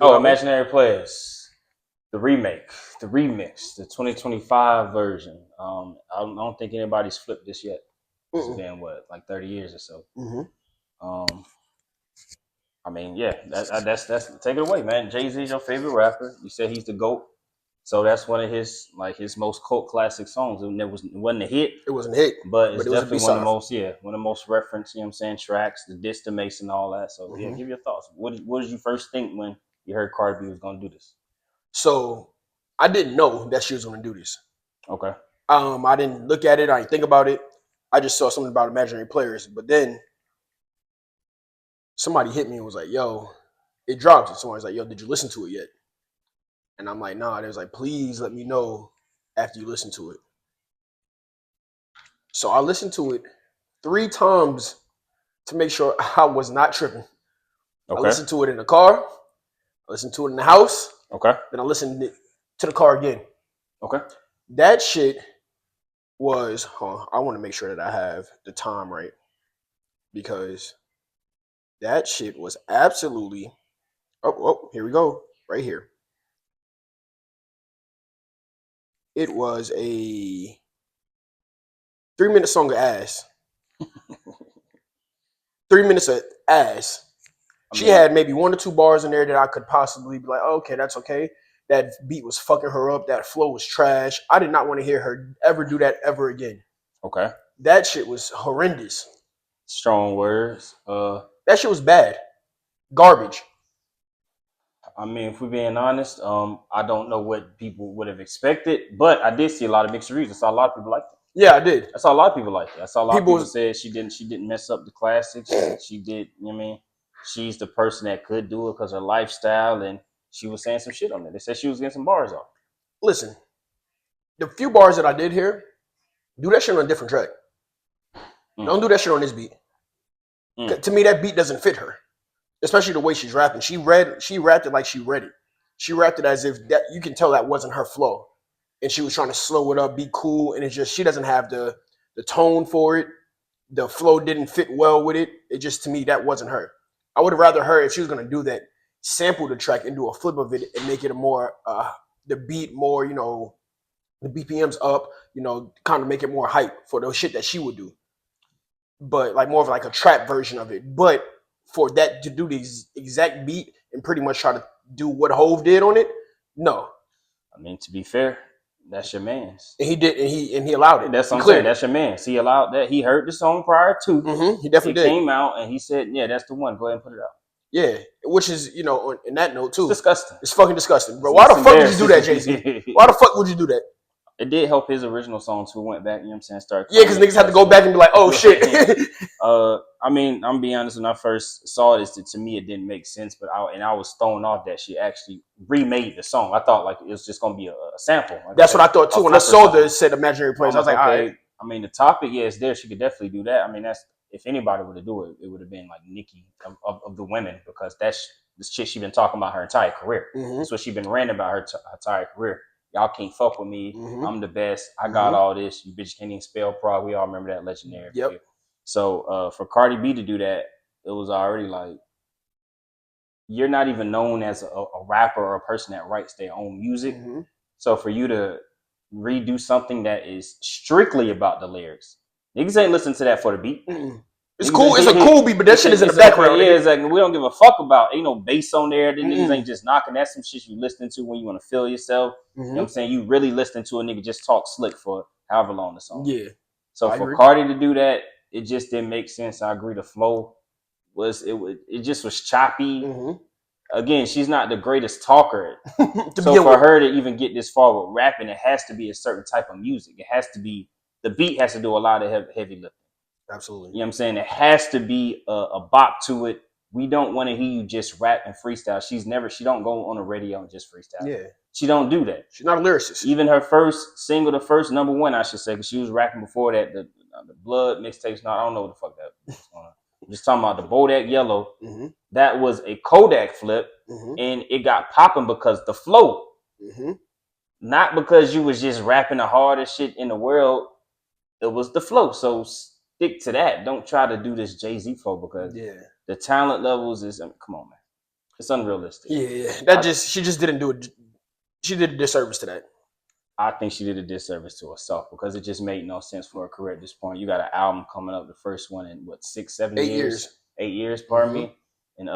Oh, Imaginary Players, the remake, the remix, the 2025 version. I don't think anybody's flipped this yet. It's been what, like 30 years or so. Um, I mean, yeah, that's take it away, man. Jay-Z is your favorite rapper. You said he's the GOAT. So that's one of his most cult classic songs. It wasn't a hit. It wasn't a hit, but it's it was definitely one of the most referenced, you know what I'm saying, tracks, the diss to Mace and all that. So yeah, give your thoughts. What did you first think when you heard Cardi B was gonna do this? So I didn't know that she was gonna do this. Okay. I didn't look at it, I didn't think about it. I just saw something about Imaginary Players. But then somebody hit me and was like, yo, it dropped. And somebody's like, yo, did you listen to it yet? And I'm like, nah. They was like, please let me know after you listen to it. So I listened to it 3 times to make sure I was not tripping. Okay. I listened to it in the car. I listened to it in the house. Okay. Then I listened to the car again. Okay. That shit was, I want to make sure that I have the time right, because that shit was absolutely, here we go, right here. It was a 3-minute song of ass. 3 minutes of ass. She had maybe 1 or 2 bars in there that I could possibly be like, oh, okay, that's okay. That beat was fucking her up. That flow was trash. I did not want to hear her ever do that ever again. Okay. That shit was horrendous. Strong words. That shit was bad. Garbage. I mean, if we're being honest, I don't know what people would have expected, but I did see a lot of mixed reviews. I saw a lot of people like it. Yeah, I did. I saw a lot of people like it. I saw a lot of people said she didn't mess up the classics. She did, you know what I mean? She's the person that could do it because her lifestyle, and she was saying some shit on it. They said she was getting some bars off. Listen, the few bars that I did hear, do that shit on a different track. Don't do that shit on this beat. To me, that beat doesn't fit her, especially the way she's rapping. She rapped it like she read it. She rapped it as if that you can tell that wasn't her flow, and she was trying to slow it up, be cool, and it's just she doesn't have the tone for it. The flow didn't fit well with it. It just, to me, that wasn't her. I would have rather her, if she was gonna do that, sample the track and do a flip of it and make it a more the beat more, the BPMs up, kind of make it more hype for the shit that she would do. But like more of like a trap version of it. But for that to do the exact beat and pretty much try to do what Hove did on it, no. I mean, to be fair, that's your man's. And he did, and he allowed it. That's what I'm saying. That's your man's. He allowed that. He heard the song prior to. He definitely did. It came out, and he said, "Yeah, that's the one. Go ahead and put it out." Yeah, which is, in that note too, it's disgusting. It's fucking disgusting, bro. Why the fuck would you do that, Jay-Z? Why the fuck would you do that? It did help his original song too. Went back, you know what I'm saying? Started. Yeah, because niggas had to go back and be like, "Oh shit." I mean, I'm being honest. When I first saw this, to me it didn't make sense. But I was thrown off that she actually remade the song. I thought like it was just gonna be a sample. Like, that's what I thought too. When I saw the said Imaginary Players, I was like, okay. All right. I mean, the topic, yeah, it's there. She could definitely do that. I mean, that's if anybody would have do it, it would have been like Nicki of the women, because that's the shit she been talking about her entire career. That's what she been ranting about her entire career. Y'all can't fuck with me. I'm the best. I got all this. You bitch can't even spell prog. We all remember that legendary. Yep. So for Cardi B to do that, it was already like, you're not even known as a rapper or a person that writes their own music. So for you to redo something that is strictly about the lyrics, niggas ain't listen to that for the beat. It's cool. It's a cool beat, but that shit is in the background. Yeah, it's like we don't give a fuck about. Ain't no bass on there. The niggas ain't just knocking. That's some shit you listening to when you want to feel yourself. You know what I'm saying? You really listening to a nigga just talk slick for however long the song. Yeah. So for Cardi to do that, it just didn't make sense. I agree. The flow it just was choppy. Again, she's not the greatest talker. So for her to even get this far with rapping, it has to be a certain type of music. It has to be, the beat has to do a lot of heavy lifting. Absolutely. You know what I'm saying? It has to be a bop to it. We don't want to hear you just rap and freestyle. She don't go on the radio and just freestyle. Yeah. She don't do that. She's not a lyricist. Even her first single, the first number one, I should say, because she was rapping before that, the Blood mixtapes. I don't know what the fuck that was going on. I'm just talking about the Bodak Yellow. That was a Kodak flip, and it got popping because the flow. Not because you was just rapping the hardest shit in the world. It was the flow. So stick to that. Don't try to do this Jay-Z flow, because the talent levels is, come on, man. It's unrealistic. Yeah. She just didn't do it. She did a disservice to that. I think she did a disservice to herself because it just made no sense for her career at this point. You got an album coming up, the first one in what 6, 7 8 years? 8 years, pardon me. And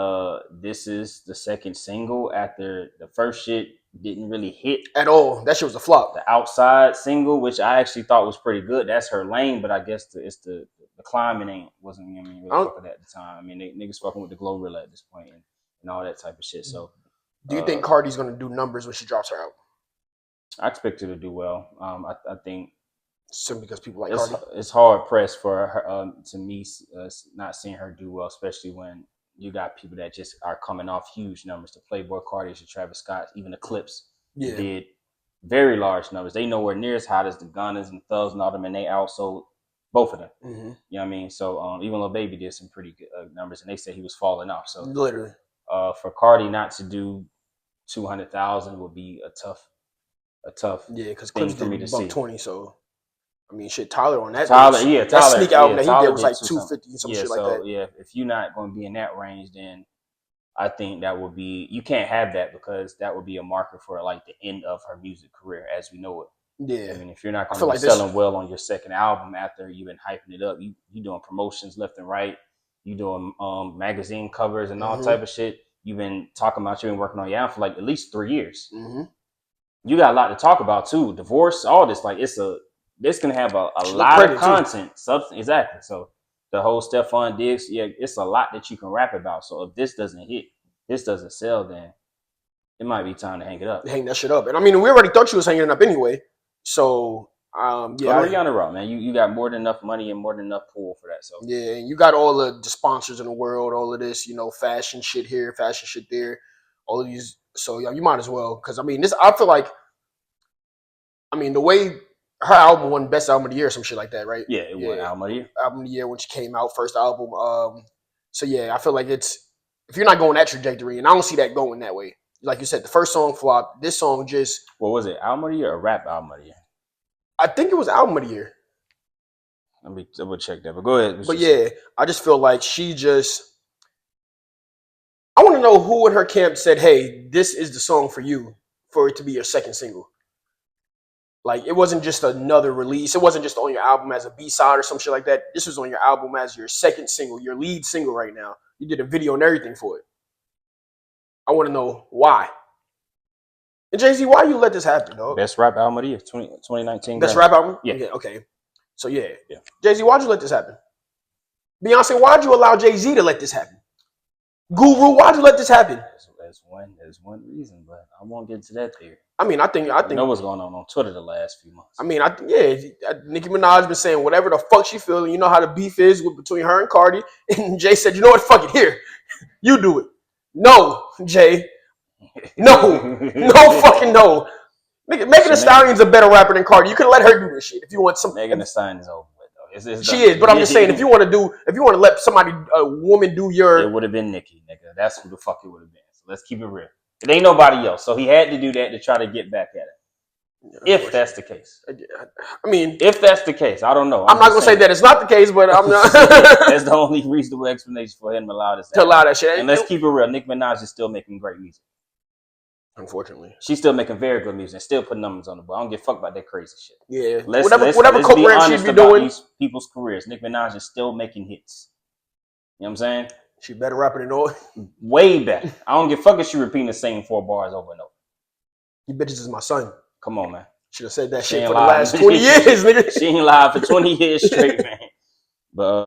this is the second single after the first shit didn't really hit at all. That shit was a flop. The Outside single, which I actually thought was pretty good. That's her lane, but I guess the climbing wasn't really fucking at the time. I mean, niggas fucking with the Glorilla at this point and all that type of shit. So, do you think Cardi's gonna do numbers when she drops her album? I expect her to do well. I think simply because people like Cardi. It's hard pressed for her to me not seeing her do well, especially when you got people that just are coming off huge numbers. The Playboy Cardi, the Travis Scott, even the Clips did very large numbers. They nowhere near as hot as the Gunners and Thugs and all them, and they outsold both of them. You know what I mean? So even Lil Baby did some pretty good numbers, and they said he was falling off. So literally, for Cardi not to do 200,000 would be a tough because thing Clips for me to see. 20, so I mean, shit, Tyler on that. Tyler, that Sneak album that he did was like 250 and some shit like that. Yeah, if you're not going to be in that range, then I think that would be, you can't have that because that would be a marker for like the end of her music career as we know it. Yeah, I mean, if you're not going to be selling well on your second album after you've been hyping it up, you doing promotions left and right, you doing magazine covers and all type of shit. You've been talking about you've been working on your album for like at least 3 years. You got a lot to talk about too. Divorce, all this, like this can have a lot of content, substance. Exactly. So the whole Stephon Diggs, it's a lot that you can rap about. So if this doesn't hit, this doesn't sell, then it might be time to hang it up. Hang that shit up. And I mean, we already thought she was hanging it up anyway. So you're on the road, man. You got more than enough money and more than enough pool for that. So yeah, and you got all the sponsors in the world, all of this, fashion shit here, fashion shit there, all of these. So yeah, you might as well, because I mean, I feel like, the way her album won Best Album of the Year or some shit like that, right? Yeah, it won Album of the Year. Album of the Year when she came out, first album. So yeah, I feel like if you're not going that trajectory, and I don't see that going that way. Like you said, the first song flopped. This song just... What was it? Album of the Year or Rap Album of the Year? I think it was Album of the Year. Let me double check that. But go ahead. But yeah, I just feel like she just... I want to know who in her camp said, hey, this is the song for you, for it to be your second single. Like, it wasn't just another release. It wasn't just on your album as a B-side or some shit like that. This was on your album as your second single, your lead single right now. You did a video and everything for it. I want to know why. And Jay-Z, why you let this happen, dog? Best Rap Album of the Year, 2019. Best Rap Album? Yeah. Okay. So, yeah. Jay-Z, why'd you let this happen? Beyonce, why'd you allow Jay-Z to let this happen? Guru, why'd you let this happen? There's one reason, but I won't get into that theory. I think you know what's going on Twitter the last few months. Nicki Minaj been saying whatever the fuck she feeling. You know how the beef is between her and Cardi. And Jay said, you know what, fuck it, here. You do it. No, Jay. No. No fucking no. Megan Thee Stallion's a better rapper than Cardi. You can let her do this shit if you want some. Megan Thee Stallion is over with, though. She is, but I'm just saying, if you want to let somebody, a woman do your... It would have been Nicki, nigga. That's who the fuck it would have been. So let's keep it real. It ain't nobody else. So he had to do that to try to get back at it. If that's the case. If that's the case, I don't know. I'm not going to say that it's not the case, but I'm not. That's the only reasonable explanation for him to allow this. To allow that shit. And let's keep it real. Nicki Minaj is still making great music. Unfortunately. She's still making very good music and still putting numbers on the board. I don't give a fuck about that crazy shit. Yeah. Whatever co-brand she'd be doing. These people's careers. Nicki Minaj is still making hits. You know what I'm saying? She better rapper than all. Way better. I don't give a fuck if she repeating the same 4 bars over and over. You bitches is my son. Come on, man. Should have said that shit for the last 20 years, nigga. She ain't live for 20 years straight, man. But